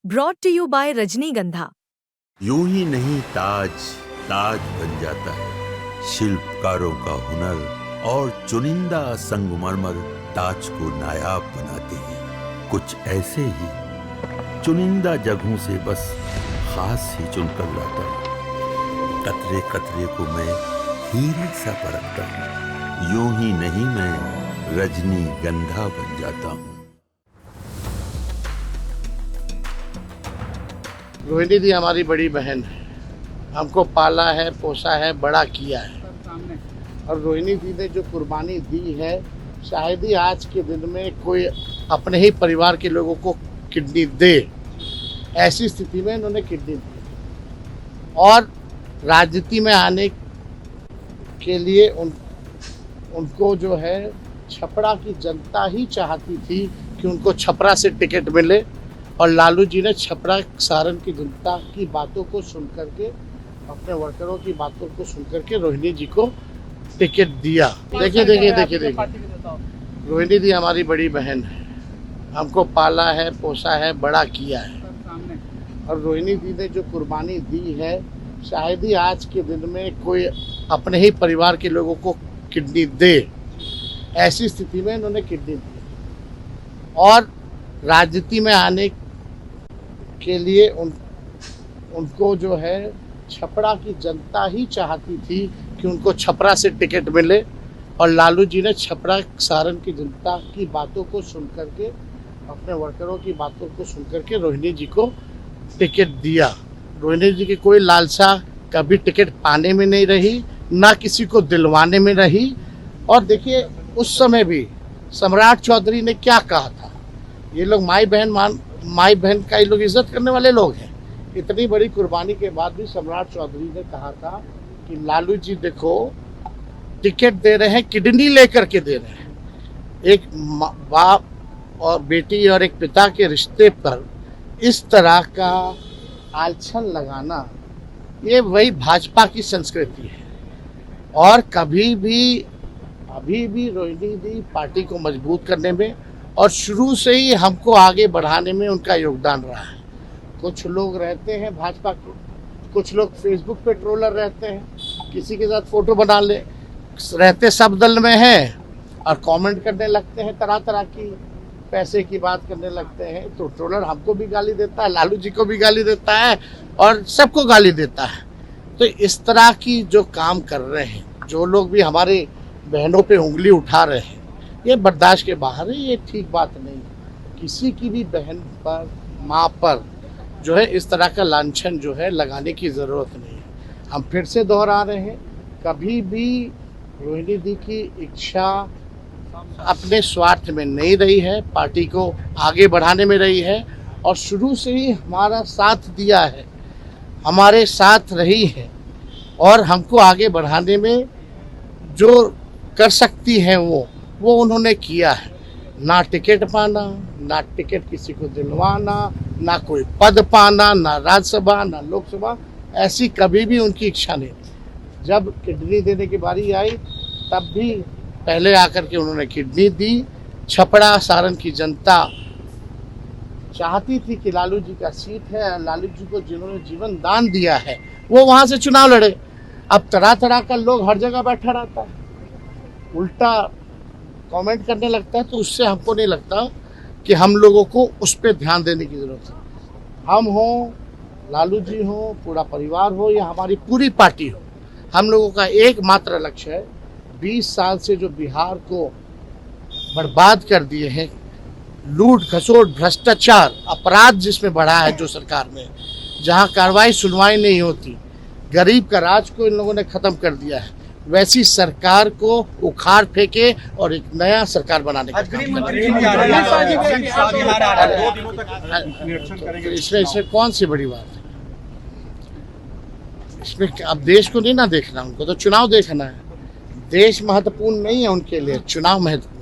Brought to you bye रजनीगंधा। यूं ही नहीं ताज ताज बन जाता है। शिल्पकारों का हुनर और चुनिंदा संगमरमर ताज को नायाब बनाते हैं। कुछ ऐसे ही चुनिंदा जगहों से बस खास ही चुनकर लाता हूँ। कतरे कतरे को मैं हीरे सा परखता हूँ। यूं ही नहीं मैं रजनीगंधा बन जाता हूँ। रोहिणी दी हमारी बड़ी बहन है, हमको पाला है, पोसा है, बड़ा किया है। और रोहिणी दी ने जो कुर्बानी दी है, शायद ही आज के दिन में कोई अपने ही परिवार के लोगों को किडनी दे। ऐसी स्थिति में इन्होंने किडनी दी और राजनीति में आने के लिए उनको जो है छपरा की जनता ही चाहती थी कि उनको छपरा से टिकट मिले। और लालू जी ने छपरा सारण की जनता की बातों को सुन करके, अपने वर्करों की बातों को सुन करके रोहिणी जी को टिकट दिया। देखिए रोहिणी दी हमारी बड़ी बहन है, हमको पाला है, पोसा है, बड़ा किया है। और रोहिणी दी ने जो कुर्बानी दी है, शायद ही आज के दिन में कोई अपने ही परिवार के लोगों को किडनी दे। ऐसी स्थिति में इन्होंने किडनी दी और राजनीति में आने के लिए उनको जो है छपरा की जनता ही चाहती थी कि उनको छपरा से टिकट मिले। और लालू जी ने छपरा सारण की जनता की बातों को सुन करके, अपने वर्करों की बातों को सुन करके रोहिणी जी को टिकट दिया। रोहिणी जी की कोई लालसा कभी टिकट पाने में नहीं रही, ना किसी को दिलवाने में रही। और देखिए उस समय भी सम्राट चौधरी ने क्या कहा था, ये लोग माई बहन का ये लोग इज्जत करने वाले लोग हैं। इतनी बड़ी कुर्बानी के बाद भी सम्राट चौधरी ने कहा था कि लालू जी देखो टिकट दे रहे हैं, किडनी लेकर के दे रहे हैं। एक बाप और बेटी और एक पिता के रिश्ते पर इस तरह का आलछन लगाना, ये वही भाजपा की संस्कृति है। और कभी भी अभी भी रोहिणी दी पार्टी को मजबूत करने में और शुरू से ही हमको आगे बढ़ाने में उनका योगदान रहा है। कुछ लोग रहते हैं भाजपा के, कुछ लोग फेसबुक पे ट्रोलर रहते हैं, किसी के साथ फोटो बना ले रहते, सब दल में हैं और कमेंट करने लगते हैं, तरह तरह की पैसे की बात करने लगते हैं। तो ट्रोलर हमको भी गाली देता है, लालू जी को भी गाली देता है और सबको गाली देता है। तो इस तरह की जो काम कर रहे हैं, जो लोग भी हमारे बहनों पे उंगली उठा रहे हैं, ये बर्दाश्त के बाहर है। ये ठीक बात नहीं है। किसी की भी बहन पर, माँ पर जो है इस तरह का लांछन जो है लगाने की ज़रूरत नहीं है। हम फिर से दोहरा रहे हैं, कभी भी रोहिणी दी की इच्छा अपने स्वार्थ में नहीं रही है, पार्टी को आगे बढ़ाने में रही है। और शुरू से ही हमारा साथ दिया है, हमारे साथ रही है और हमको आगे बढ़ाने में जो कर सकती हैं वो उन्होंने किया है। ना टिकट पाना, ना टिकट किसी को दिलवाना, ना कोई पद पाना, ना राज्यसभा, ना लोकसभा, ऐसी कभी भी उनकी इच्छा नहीं थी। जब किडनी देने की बारी आई तब भी पहले आकर के उन्होंने किडनी दी। छपरा सारण की जनता चाहती थी कि लालू जी का सीट है, लालू जी को जिन्होंने जीवन दान दिया है वो वहाँ से चुनाव लड़े। अब तरह तरह का लोग हर जगह बैठा रहता है, उल्टा कमेंट करने लगता है। तो उससे हमको नहीं लगता कि हम लोगों को उस पर ध्यान देने की ज़रूरत है। हम हों, लालू जी हों, पूरा परिवार हो या हमारी पूरी पार्टी हो, हम लोगों का एकमात्र लक्ष्य है 20 साल से जो बिहार को बर्बाद कर दिए हैं, लूट खसोट, भ्रष्टाचार, अपराध जिसमें बढ़ा है जो सरकार में, जहाँ कार्रवाई सुनवाई नहीं होती, गरीब का राज को इन लोगों ने ख़त्म कर दिया है, वैसी सरकार को उखाड़ फेंके और एक नया सरकार बनाने का इसमें कौन सी बड़ी बात है? इसमें अब देश को नहीं ना देखना, उनको तो चुनाव देखना है। देश महत्वपूर्ण नहीं है उनके लिए, चुनाव महत्वपूर्ण।